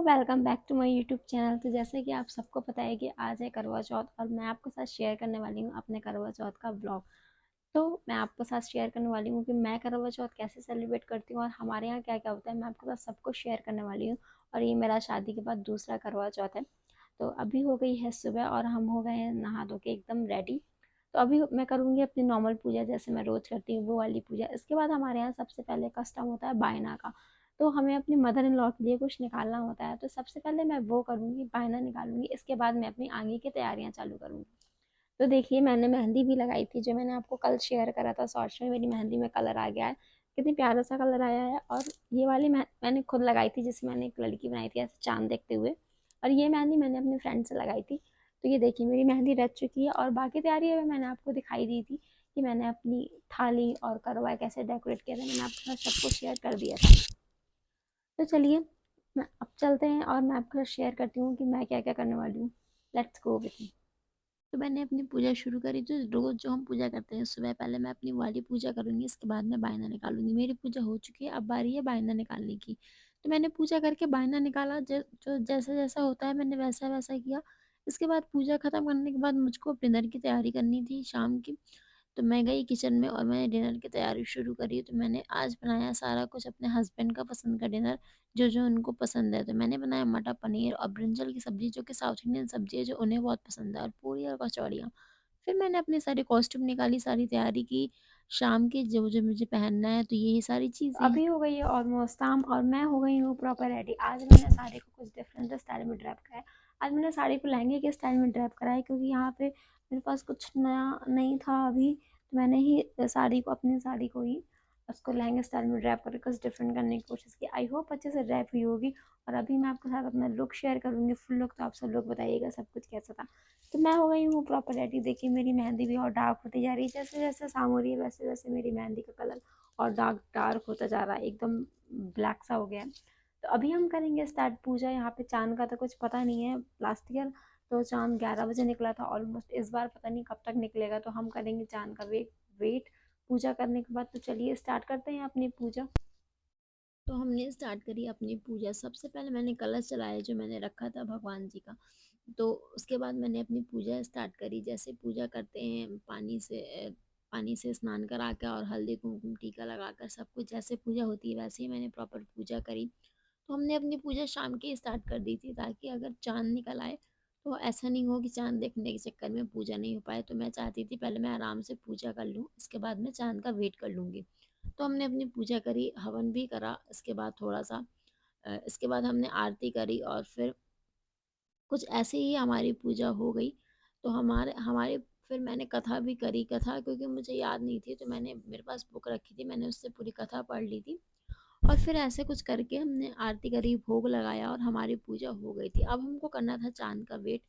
Welcome back to my YouTube channel. तो जैसे कि आप सबको पता है कि आज है करवा चौथ और मैं आपके साथ शेयर करने वाली हूँ अपने करवा चौथ का ब्लॉग। तो मैं आपके साथ शेयर करने वाली हूँ कि मैं करवा चौथ कैसे सेलिब्रेट करती हूँ और हमारे यहाँ क्या क्या होता है, मैं आपके साथ सब कुछ शेयर करने वाली हूँ। और ये मेरा शादी के बाद दूसरा करवा चौथ है। तो अभी हो गई है सुबह और हम हो गए हैं नहा धो के एकदम रेडी। तो अभी मैं करूँगी अपनी नॉर्मल पूजा जैसे मैं रोज़ करती हूँ वो वाली पूजा। इसके बाद हमारे यहाँ सबसे पहले कस्टम होता है बायना का। तो हमें अपनी मदर इन लॉ के लिए कुछ निकालना होता है, तो सबसे पहले मैं वो करूँगी, बायना निकालूंगी। इसके बाद मैं अपनी आगे की तैयारियां चालू करूँगी। तो देखिए मैंने मेहंदी भी लगाई थी, जो मैंने आपको कल शेयर करा था शॉर्ट्स में। मेरी मेहंदी में कलर आ गया है, कितनी प्यारा सा कलर आया है। और ये वाली मैंने खुद लगाई थी, जिसमें मैंने एक लड़की बनाई थी ऐसे चांद देखते हुए। और ये मेहंदी मैंने अपने फ्रेंड से लगाई थी। तो ये देखिए मेरी मेहंदी रच चुकी है। और बाकी तैयारी है मैंने आपको दिखाई दी थी कि मैंने अपनी थाली और करवा कैसे डेकोरेट किया था, मैंने आपके साथ सब कुछ शेयर कर दिया था। तो चलिए मैं अब चलते हैं और मैं आपके साथ शेयर करती हूँ कि मैं क्या क्या करने वाली हूँ। Let's go with me. तो मैंने अपनी पूजा शुरू करी। तो रोज जो हम पूजा करते हैं सुबह, पहले मैं अपनी वाली पूजा करूंगी, इसके बाद मैं बायना निकालूंगी। मेरी पूजा हो चुकी है, अब बारी है बायना निकालने की। तो मैंने पूजा करके बायना निकाला, जो जैसा जैसा होता है मैंने वैसा वैसा किया। इसके बाद पूजा खत्म करने के बाद मुझको डिनर की तैयारी करनी थी शाम की। तो मैं गई किचन में और मैंने डिनर की तैयारी शुरू करी। तो मैंने आज बनाया सारा कुछ अपने हस्बैंड का पसंद का डिनर, जो जो उनको पसंद है। तो मैंने बनाया मटर पनीर और ब्रिंजल की सब्जी, जो कि साउथ इंडियन सब्जी है, जो उन्हें बहुत पसंद है, और पूरी और कचौड़ियाँ। फिर मैंने अपनी सारी कॉस्ट्यूम निकाली, सारी तैयारी की शाम की, जो जो मुझे पहनना है। तो यही सारी चीज़ें अभी हो गई है ऑलमोस्ट शाम और मैं हो गई हूँ प्रॉपर रेडी। आज मैंने साड़ी को कुछ डिफरेंट स्टाइल में ड्रैप कराया। आज मैंने साड़ी को लहंगे के स्टाइल में ड्रैप कराया, क्योंकि यहाँ पे मेरे पास कुछ नया नहीं था अभी। तो मैंने ही साड़ी को, अपनी साड़ी को ही उसको लहंगे स्टाइल में ड्रैप करके कुछ डिफरेंट करने की कोशिश की। आई होप अच्छे से ड्रैप हुई होगी। और अभी मैं आपके साथ अपना लुक शेयर करूँगी, फुल लुक। तो आप सब लोग बताइएगा सब कुछ कैसा था। तो मैं हो गई हूँ प्रॉपर रेडी। देखिए मेरी मेहंदी भी और डार्क होती जा रही है, जैसे जैसे शाम हो रही है वैसे वैसे मेरी मेहंदी का कलर और डार्क डार्क होता जा रहा है, एकदम ब्लैक सा हो गया है। तो अभी हम करेंगे स्टार्ट पूजा। यहाँ पे चांद का तो कुछ पता नहीं है। लास्ट ईयर तो चांद 11 बजे निकला था ऑलमोस्ट, इस बार पता नहीं कब तक निकलेगा। तो हम करेंगे चांद का वेट पूजा करने के बाद। तो चलिए स्टार्ट करते हैं अपनी पूजा। तो हमने स्टार्ट करी अपनी पूजा। सबसे पहले मैंने कलश चलाया, जो मैंने रखा था भगवान जी का। तो उसके बाद मैंने अपनी पूजा स्टार्ट करी। जैसे पूजा करते हैं पानी से स्नान करा के और हल्दी कुमकुम टीका लगा कर, सब कुछ जैसे पूजा होती है वैसे ही मैंने प्रॉपर पूजा करी। तो हमने अपनी पूजा शाम की स्टार्ट कर दी थी, ताकि अगर चांद निकल आए तो ऐसा नहीं हो कि चांद देखने के चक्कर में पूजा नहीं हो पाए। तो मैं चाहती थी पहले मैं आराम से पूजा कर लूँ, इसके बाद मैं चांद का वेट कर लूँगी। तो हमने अपनी पूजा करी, हवन भी करा। इसके बाद थोड़ा सा इसके बाद हमने आरती करी और फिर कुछ ऐसे ही हमारी पूजा हो गई। तो हमारे हमारे फिर मैंने कथा भी करी। कथा क्योंकि मुझे याद नहीं थी, तो मैंने मेरे पास बुक रखी थी, मैंने उससे पूरी कथा पढ़ ली थी। और फिर ऐसे कुछ करके हमने आरती करी, भोग लगाया और हमारी पूजा हो गई थी। अब हमको करना था चांद का वेट।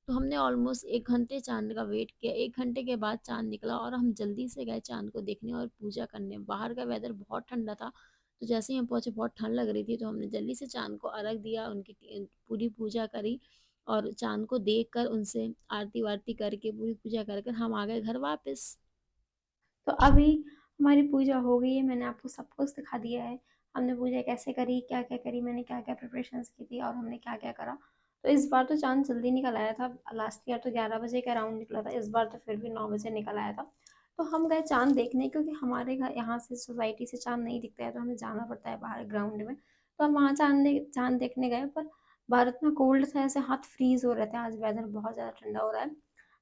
तो हमने ऑलमोस्ट 1 घंटे चांद का वेट किया। 1 घंटे के बाद चांद निकला और हम जल्दी से गए चांद को देखने और पूजा करने। बाहर का वेदर बहुत ठंडा था, तो जैसे ही हम पहुंचे बहुत ठंड लग रही थी। तो हमने जल्दी से चांद को अर्घ दिया, उनकी पूरी पूजा करी और चांद को देख कर उनसे आरती वारती करके पूरी पूजा कर कर हम आ गए घर वापस। तो अभी हमारी पूजा हो गई है, मैंने आपको सब कुछ दिखा दिया है। हमने पूजा कैसे करी, क्या क्या करी, मैंने क्या क्या प्रिपरेशंस की थी और हमने क्या क्या करा। तो इस बार तो चांद जल्दी निकल आया था। लास्ट ईयर तो 11 बजे के अराउंड निकला था, इस बार तो फिर भी 9 बजे निकल आया था। तो हम गए चांद देखने, क्योंकि हमारे घर यहाँ से सोसाइटी से चांद नहीं दिखता है, तो हमें जाना पड़ता है बाहर ग्राउंड में। तो हम वहाँ चांद देखने गए। पर बाहर इतना कोल्ड था, ऐसे हाथ फ्रीज हो रहे थे। आज वेदर बहुत ज़्यादा ठंडा हो रहा है।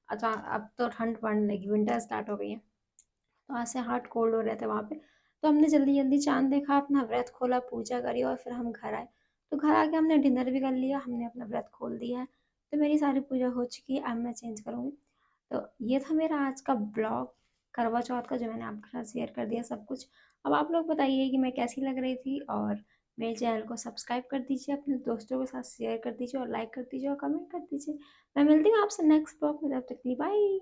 अच्छा अब तो ठंड पड़ने लगी, विंटर स्टार्ट हो गई है। तो वहाँ से हार्ट कोल्ड हो रहे थे वहाँ पे। तो हमने जल्दी जल्दी चांद देखा, अपना व्रत खोला, पूजा करी और फिर हम घर आए। तो घर आके हमने डिनर भी कर लिया, हमने अपना व्रत खोल दिया है। तो मेरी सारी पूजा हो चुकी है, अब मैं चेंज करूँगी। तो ये था मेरा आज का ब्लॉग करवा चौथ का, जो मैंने आपके साथ शेयर कर दिया सब कुछ। अब आप लोग बताइए कि मैं कैसी लग रही थी। और मेरे चैनल को सब्सक्राइब कर दीजिए, अपने दोस्तों के साथ शेयर कर दीजिए और लाइक कर दीजिए और कमेंट कर दीजिए। मैं मिलती हूँ आपसे नेक्स्ट ब्लॉग में, तब तक के लिए बाय।